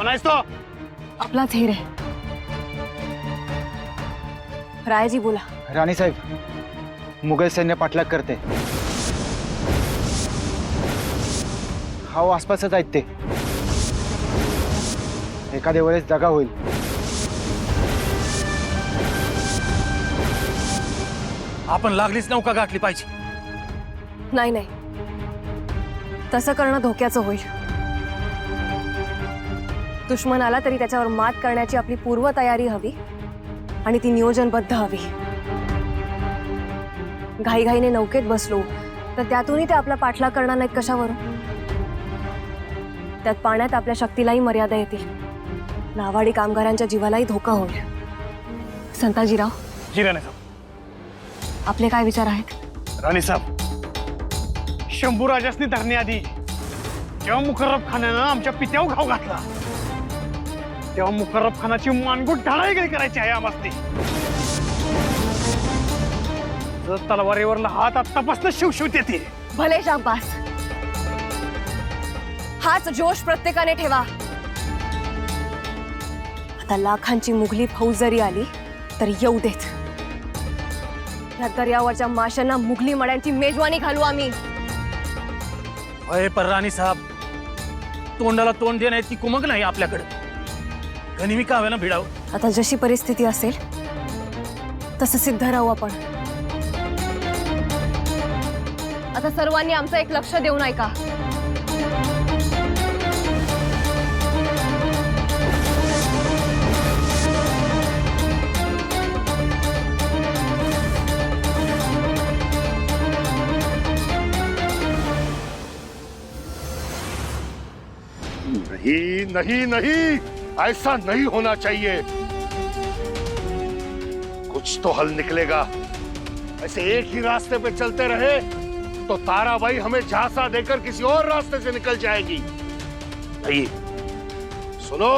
कौन आहेस तो? आपला धीर आहे. रायजी बोला. राणी साहेब, मुघल सैन्य पाठलाग करते. हा आसपासच आहेत ते. एखाद्या वेळेस दगा होईल. आपण लागलीच नौका गाठली पाहिजे. नाही नाही, तसं करणं धोक्याचं होईल. दुश्मन आला तरी त्याच्यावर मात करण्याची आपली पूर्वतयारी हवी आणि ती नियोजनबद्ध हवी. घाईघाईने नौकेत बसलो तर त्यातूनही ते आपला पाठलाग करणार नाहीत. कशावरून? त्यात पाण्यात आपल्या शक्तीलाही मर्यादा येतील. नावाडी कामगारांच्या जीवालाही धोका होईल. संताजीराव, जी राणी साहेब. आपले काय विचार आहेत? राणी साहेब, शंभूराजासनी धरण्याआधी जेव्हा मुकर्रब खानानं आमच्या पित्यावर घाव घातला तेव्हा मुकर्रब खानाची मानगूट ढाळाई करायची आहे आम्हाला. जर तलवारीवरला हात आत्तापासून शिवशिवत येते. भले शाबास, हाच जोश प्रत्येकाने ठेवा. आता लाखांची मुघली फौज जरी आली तरी येऊ देत. या दर्यावरच्या माशांना मुघली मड्यांची मेजवानी घालू आम्ही. अय पर राणी साहेब, तोंडाला तोंड देण्याची कुमक नाही आपल्याकडे. गनिमी काव्यानं भिडाव. आता जशी परिस्थिती असेल तसं सिद्ध राहू आपण. आता सर्वांनी आमचं एक लक्ष देऊन ऐका. नहीं नहीं नहीं, ऐसा नहीं होना चाहिए. कुछ तो हल निकलेगा. ऐसे एक ही रास्ते पे चलते रहे तो ताराबाई हमें झांसा देकर किसी और रास्ते से निकल जाएगी. नहीं, सुनो,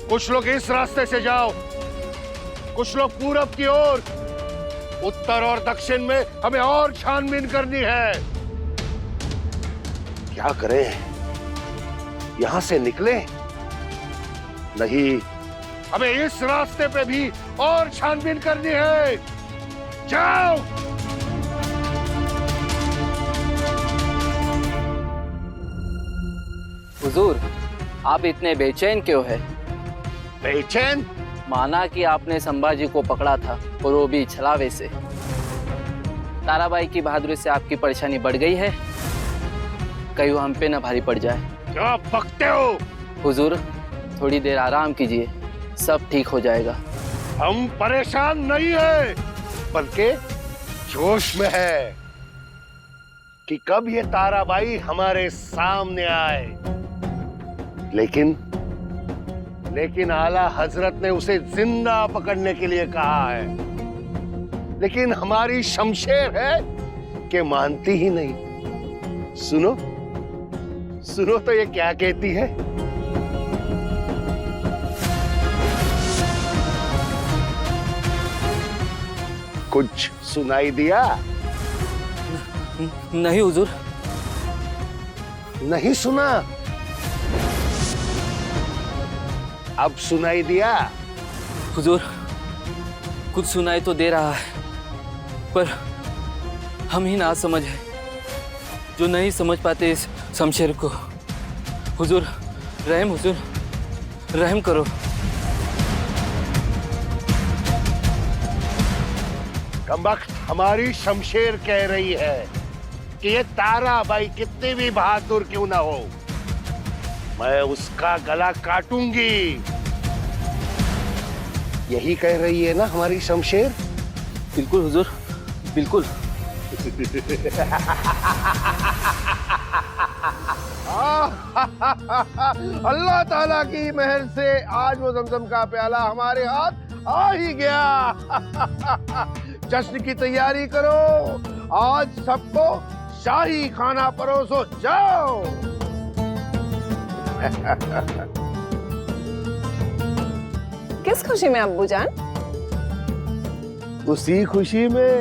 कुछ लोग इस रास्ते से जाओ, कुछ लोग पूरब की ओर. उत्तर और दक्षिण में हमें और छानबीन करनी है. क्या करें? यहां से निकले? नहीं, हमें इस रास्ते पे भी और छानबीन करनी है. जाओ. हुजूर, आप इतने बेचैन क्यों है? बेचैन? माना कि आपने संभाजी को पकड़ा था और वो भी छलावे से. ताराबाई की बहादुरी से आपकी परेशानी बढ़ गई है. कहीं वो हम पे न भारी पड़ जाए. क्या बकते हो? हुजूर, थोड़ी देर आराम कीजिए, सब ठीक हो जाएगा. हम परेशान नहीं है, बल्कि जोश में है कि कब ये ताराबाई हमारे सामने आए. लेकिन आला हजरत ने उसे जिंदा पकड़ने के लिए कहा है. लेकिन हमारी शमशेर है कि मानती ही नहीं. सुनो सुनो तो ये क्या कहती है. कुछ सुनाई दिया? नहीं हुजूर. नहीं सुना? अब सुनाई दिया? हुजूर, कुछ सुनाई तो दे रहा है, पर हम ही ना समझ है जो नहीं समझ पाते इस शमशेर को. हुजूर, हुजूर, रहम करो. कमबख्त हमारी शमशेर कह रही है कि ये ताराबाई कितनी भी बहादुर क्यों ना हो, मैं उसका गला काटूंगी. यही कह रही है ना हमारी शमशेर? बिल्कुल हुजूर, बिल्कुल. अल्लाह ताला की मेहर से आज वो जमजम का प्याला हमारे हाथ आ ही गया. जश्न की तैयारी करो. आज सबको शाही खाना परोसो. जाओ. किस खुशी में अब्बू जान? उसी खुशी में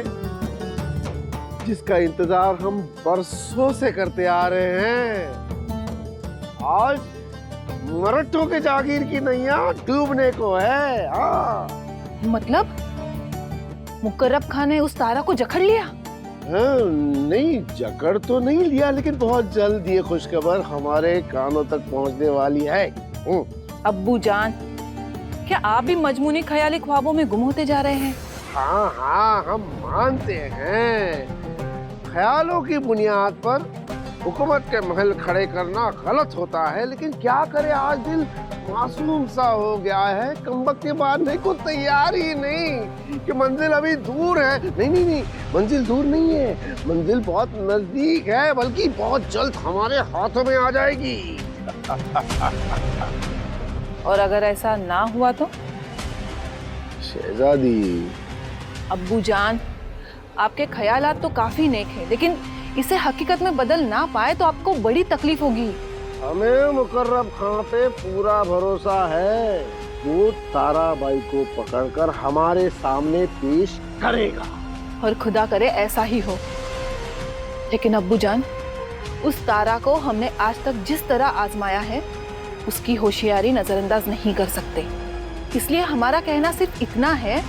जिसका इंतजार हम बरसों से करते आ रहे हैं. आज मराठों के जागीर की नैया डूबने को है। हाँ मतलब मुकर्रब खान ने उस तारा को जकड़ लिया? नहीं, जकड़ तो नहीं लिया, लेकिन बहुत जल्द ये खुशखबर हमारे कानों तक पहुंचने वाली है। अब्बू जान, क्या आप भी मजमूनी ख्याली ख्वाबों में गुम होते जा रहे हैं? हाँ हाँ, हम मानते हैं ख्यालों की बुनियाद पर हुकूमत के महल खड़े करना गलत होता है, लेकिन क्या करे, आज दिल मासूम सा हो गया है। कमबख्त के मानने को तैयार ही नहीं कि मंजिल अभी दूर है। नहीं नहीं नहीं, मंजिल दूर नहीं है, मंजिल बहुत नजदीक है, बल्कि बहुत जल्द हमारे हाथों में आ जाएगी। और अगर ऐसा ना हुआ तो? शहजादी, अब्बू जान, आपके ख्यालात तो काफी नेक हैं, लेकिन इसे हकीकत में बदल ना पाए तो आपको बड़ी तकलीफ होगी। हमें मुकर्रब खां पे पूरा भरोसा है, वो ताराबाई को पकड़कर हमारे सामने पेश करेगा। और खुदा करे ऐसा ही हो। लेकिन अब्बू जान, उस तारा को हमने आज तक जिस तरह आजमाया है, उसकी होशियारी नजरअंदाज नहीं कर सकते। इसलिए हमारा कहना सिर्फ इतना है,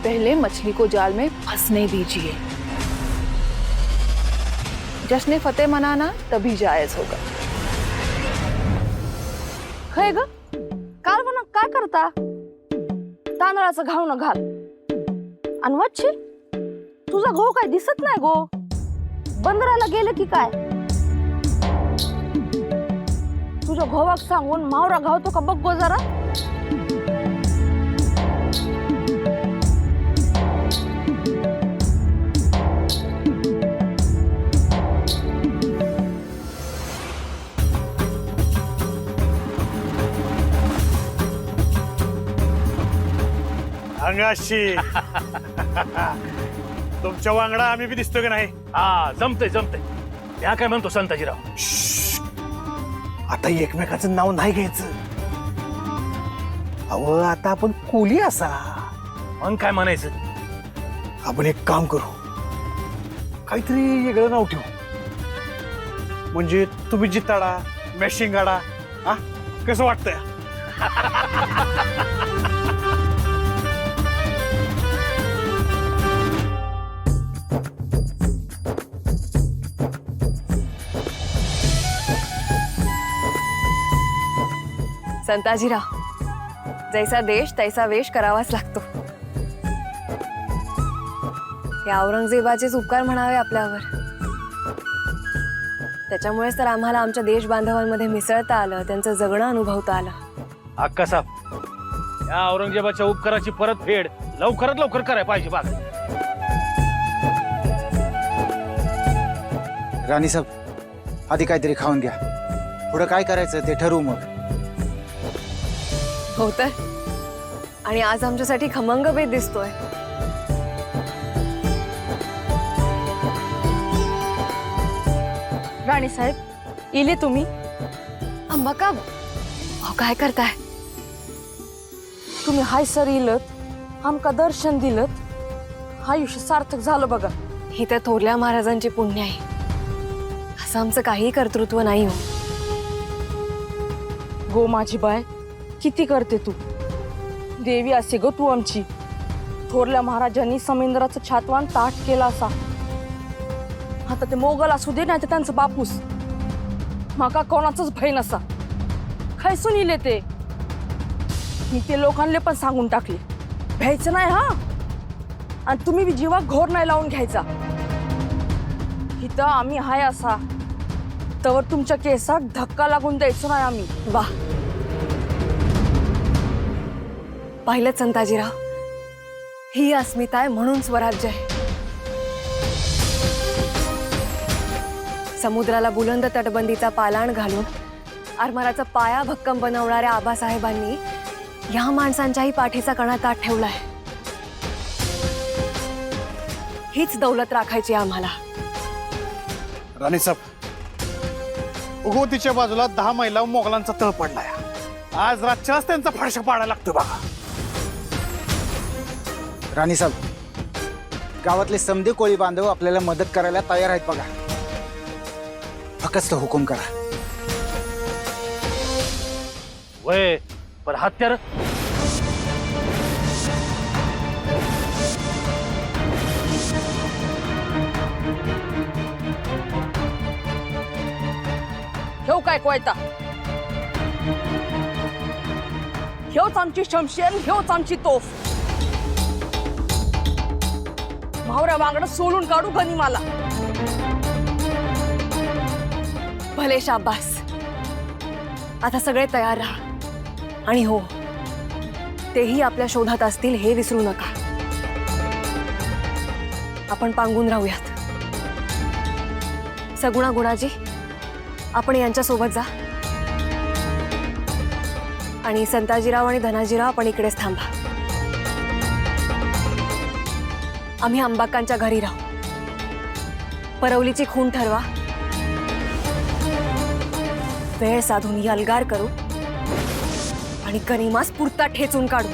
पहले मछली को जाल में फंसने दीजिए। जश्न फतेह मनाना तभी जायज होगा। खय ग, काल म्हणा काय करता? तांदळाचं घावणं घाल. आणि वच्छी, तुझा घो काय दिसत नाही गो. बंदराला गेले की काय? तुझ्या घोवाक सांगून मावरा घावतो का बघ गो जरा. अंगाशी तुमच्या वांगडा आम्ही बी दिसतो की नाही? हा, जमते जमते. या काय म्हणतो संताजीराव? आता एकमेकाचं नाव नाही घ्यायचं. अहो, आता आपण कोली असा. मग काय म्हणायचं? आपण एक काम करू, काहीतरी वेगळं नाव ठेवू. म्हणजे तुम्ही जिताडा, मॅशिंगाडा. हा, कसं वाटतंय? संताजीराव, जैसा देश तैसा वेश करावाच लागतो. या औरंगजेबाचेच उपकार म्हणावे आपल्यावर. त्याच्यामुळेच तर आम्हाला आमच्या देश बांधवांमध्ये मिसळता आलं, त्यांचं जगणं अनुभवता आलं. अक्कासाहेब, या औरंगजेबाच्या उपकाराची परतफेड लवकरात लवकर करायला पाहिजे बघ. राणी साहेब, आधी काहीतरी खाऊन घ्या. पुढं काय करायचं ते ठरवू मग. हो तर, आणि आज आमच्यासाठी खमंग बेत दिसतोय. राणी साहेब, इले तुम्ही? अंबा का? अहो, काय करताय तुम्ही? हाय सर इलत, आमका दर्शन दिलत, आयुष्य सार्थक झालं बघा. ही त्या थोरल्या महाराजांची पुण्य आहे. असं आमचं काही कर्तृत्व नाही हो. गो माझी बाय, किती करते तू? देवी असे ग तू आमची. थोरल्या महाराजांनी समुद्राचं छातवान ताट केला असा. आता ते मोगल असू दे नाही तर त्यांचं बापूस, माका कोणाचंच भय नसा. खैसून इले ते. मी ते लोकांना पण सांगून टाकले, भ्यायचं नाही हा. आणि तुम्ही बी जीवा घोर नाही लावून घ्यायचा. इथं आम्ही हाय असा तवर तुमच्या केसात धक्का लागून द्यायचो नाही आम्ही. वा, पाहिलं संताजीराव, ही अस्मिता आहे म्हणून स्वराज्य आहे. समुद्राला बुलंद तटबंदीचा पालाण घालून आरमाराचा पाया भक्कम बनवणाऱ्या आबासाहेबांनी या माणसांच्याही पाठीचा कणा ताट ठेवलाय. हीच दौलत राखायची आम्हाला. राणी साहेब, उगवतीच्या बाजूला 10 मैला मोगलांचा तळ पडलाय. आज रातच्याच त्यांचा फडशा पाडायला लागतो बघा. राणी साहेब, गावातले समधे कोळी बांधव आपल्याला मदत करायला तयार आहेत बघा. फक्त हुकूम करा. होय पर हत्यार ह्यो काय कोयता ह्योच आमची शमशेर ह्योच आमची तोफ मावऱ्या वांगड सोडून काढू गनिमाला भले शाबास आता सगळे तयार राहा आणि हो तेही आपल्या शोधात असतील हे विसरू नका आपण पांगून राहूयात सगुणा गुणाजी आपण यांच्या सोबत जा आणि संताजीराव आणि धनाजीराव आपण इकडेच थांबा आम्ही अंबाकांच्या घरी राहू परवलीची खून ठरवा वेळ साधून अलगार करू आणि गनिमास पुरता ठेचून काढू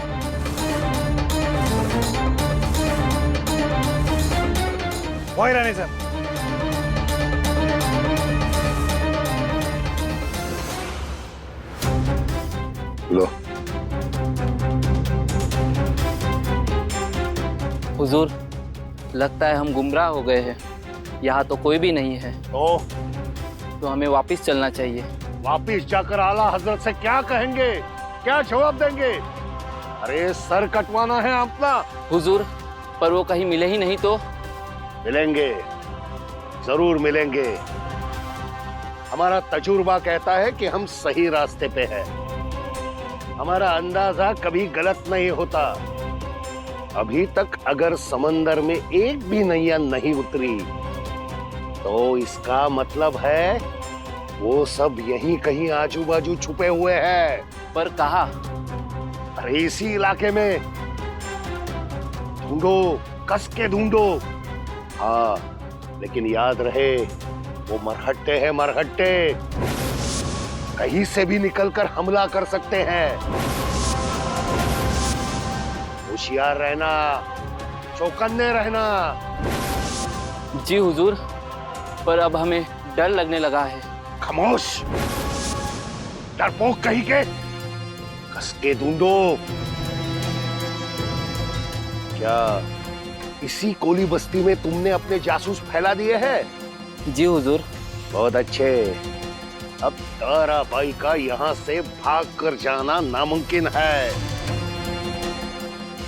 होय राणे साहेब. लो हुजूर, लगता है हम गुमराह हो गए हैं। यहाँ तो कोई भी नहीं है, तो हमें वापस चलना चाहिए। वापिस जाकर आला हजरत से क्या कहेंगे, क्या जवाब देंगे? अरे सर कटवाना है अपना। हुजूर, पर वो कहीं मिले ही नहीं तो? मिलेंगे, जरूर मिलेंगे। हमारा तजुर्बा कहता है कि हम सही रास्ते पे हैं। हमारा अंदाजा कभी गलत नहीं होता। अभी तक अगर समंदर में एक भी नैया नहीं उतरी तो इसका मतलब है वो सब यहीं कहीं आजू बाजू छुपे हुए हैं। पर कहा? अरे इसी इलाके में ढूंढो, कस के ढूंढो। हाँ, लेकिन याद रहे वो मरहट्टे हैं, मरहट्टे कहीं से भी निकलकर हमला कर सकते हैं। होशियार रहना, चौकन्ने रहना। जी हुजूर, पर अब हमें डर लगने लगा है। खामोश, डरपोक कहीं के, कस के ढूंढो। क्या इसी कोली बस्ती में तुमने अपने जासूस फैला दिए हैं? जी हुजूर। बहुत अच्छे। अब ताराबाई का यहाँ से भाग कर जाना नामुमकिन है।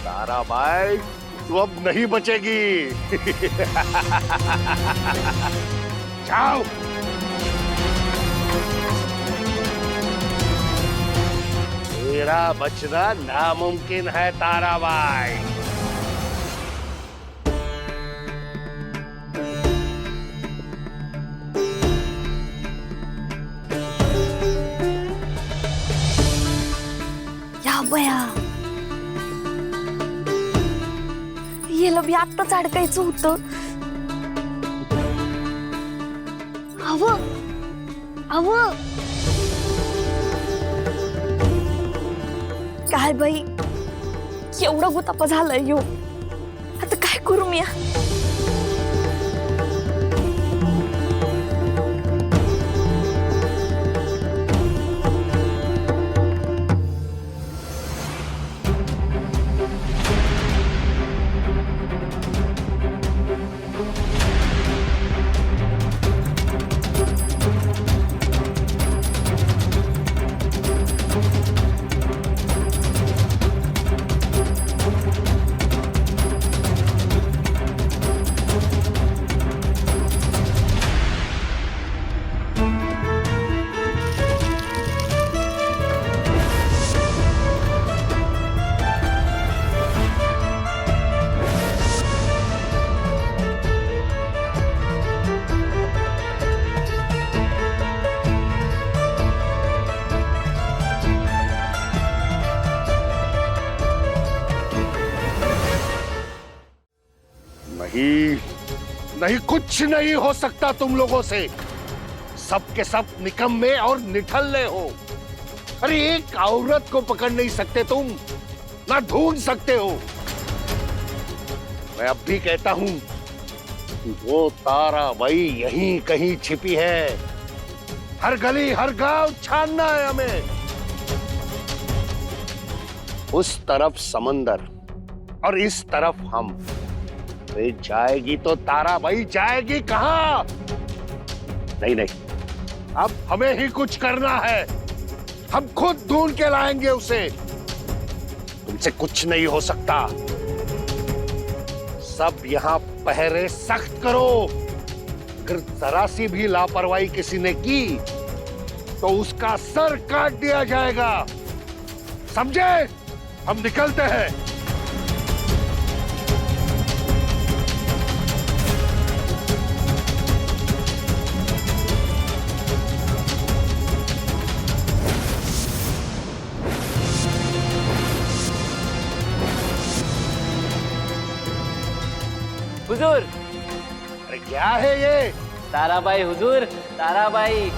ताराबाई तो अब नहीं बचेगी। जाओ। तेरा बचना नामुमकिन है ताराबाई। या बया येला बी आत्ताच अडकायचं होतं. अव काय बाई एवढा गुतापा झालाय यो. आता काय करू मी? नहीं, कुछ नहीं हो सकता तुम लोगों से। सब के सब निकम्मे और निठल्ले हो। अरे एक औरत को पकड़ नहीं सकते तुम, ना ढूंढ सकते हो। मैं अब भी कहता हूं कि वो ताराबाई यहीं कहीं छिपी है। हर गली हर गांव छानना है हमें। उस तरफ समंदर और इस तरफ हम। अरे जाएगी तो ताराबाई जाएगी कहां? नहीं नहीं, अब हमें ही कुछ करना है। हम खुद ढूंढ के लाएंगे उसे। तुमसे कुछ नहीं हो सकता। सब यहां पहरे सख्त करो। अगर जरा सी भी लापरवाही किसी ने की तो उसका सर काट दिया जाएगा। समझे? हम निकलते हैं। हुजूर, अरे क्या है ये? ताराबाई हुजूर, ताराबाई।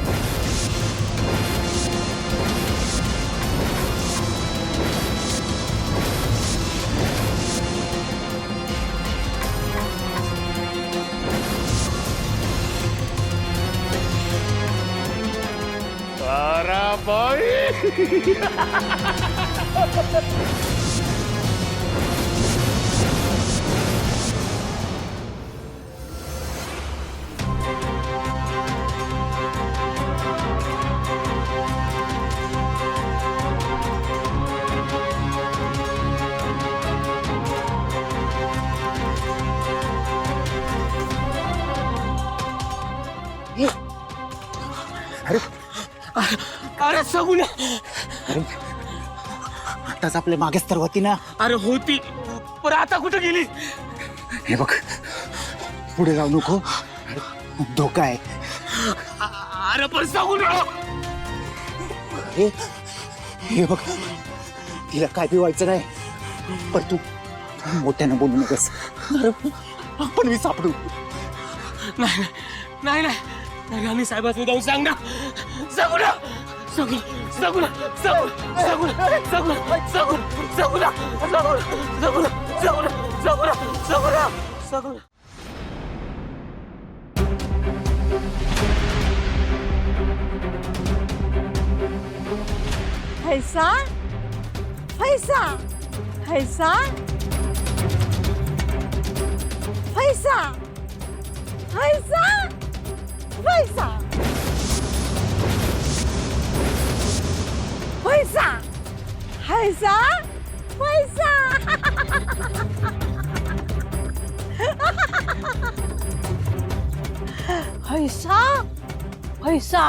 ताराबाई। अरे सगुना, आताच आपल्या मागेच तर होती ना. अरे होती, पण आता कुठं गेली? हे बघ, पुढे जाऊ नको. धोका आहे. अरे पण सगुना, हे बघ, तिला काय बी व्हायचं नाही. पण तू मोठ्यानं बोलू नकोस. आपण मी सापडू. नाही नाही नाही, राणी साहेबांनी जाऊन सांग ना. सगुना, सगुना, सगुना, सगुना, सगुना, सगुना, सगुना, सगुना, सगुना, सगुना, सगुना, सगुना, सगुना. पैसा पैसा पैसा पैसा पैसा पैसा पैसा पैसा पैसा पैसा पैसा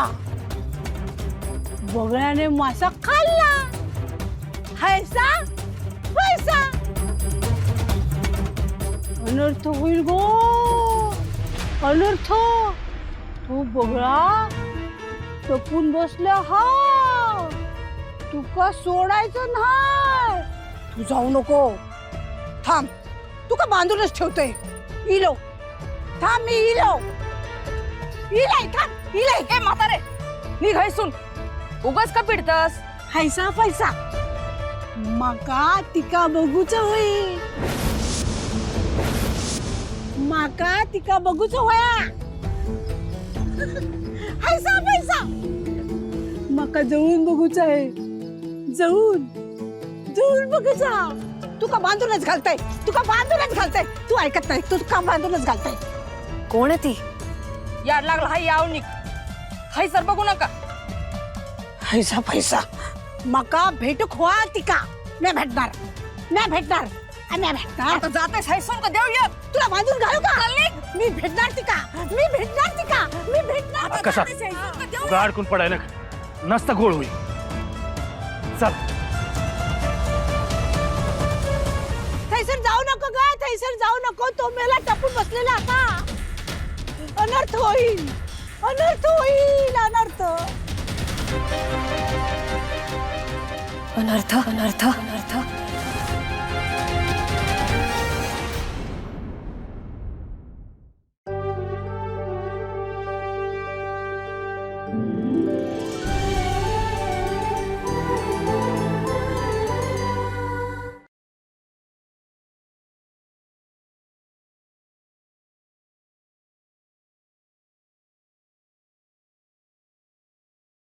बगळ्याने मासा खाल्ला. पैसा पैसा अनर्थ होईल गो, अनर्थ. तू बगळा टपून बसल्या हा, तुका सोडायचं नाही. तू जाऊ नको. थांब, तुका बांधूनच ठेवतोय. इलो थांब, मी इलो इलाय. थांब, इलाय. ए म्हातारे, निघ हैसून. उगाच का पिडतस? पैसा पैसा माका तिका बघूच होई. माका तिका बघूच होया. पैसा पैसा माका जवळून बघूच आहे. जवळून जवळून बघूचा. तुका बांधूनच घालताय, तुका बांधूनच घालताय. तू ऐकत नाही, तुका बांधूनच घालताय. कोण आहे ती? याड लागला हाय, याव निघ. हाय सर बघू नका. पैसा पैसा माका भेट खोआ तिका. नाही भेटणार, नाही भेटणार, नाही भेटणार. आता जातेस हैसून का देऊ ये? तुला बांधून घालू का? मी भेटणार तिका, मी भेटणार तिका, मी भेटणार. आता कसा? तुला अडकून पडायला नसता गोळ होईल. चल. थैसर जाऊ नको ग, थैसर जाऊ नको. तो मेला टपून बसलेला आता. अनर्थ होईल, अनर्थ होईल, अनर्थ. अनर्थ अनर्थ अनर्थ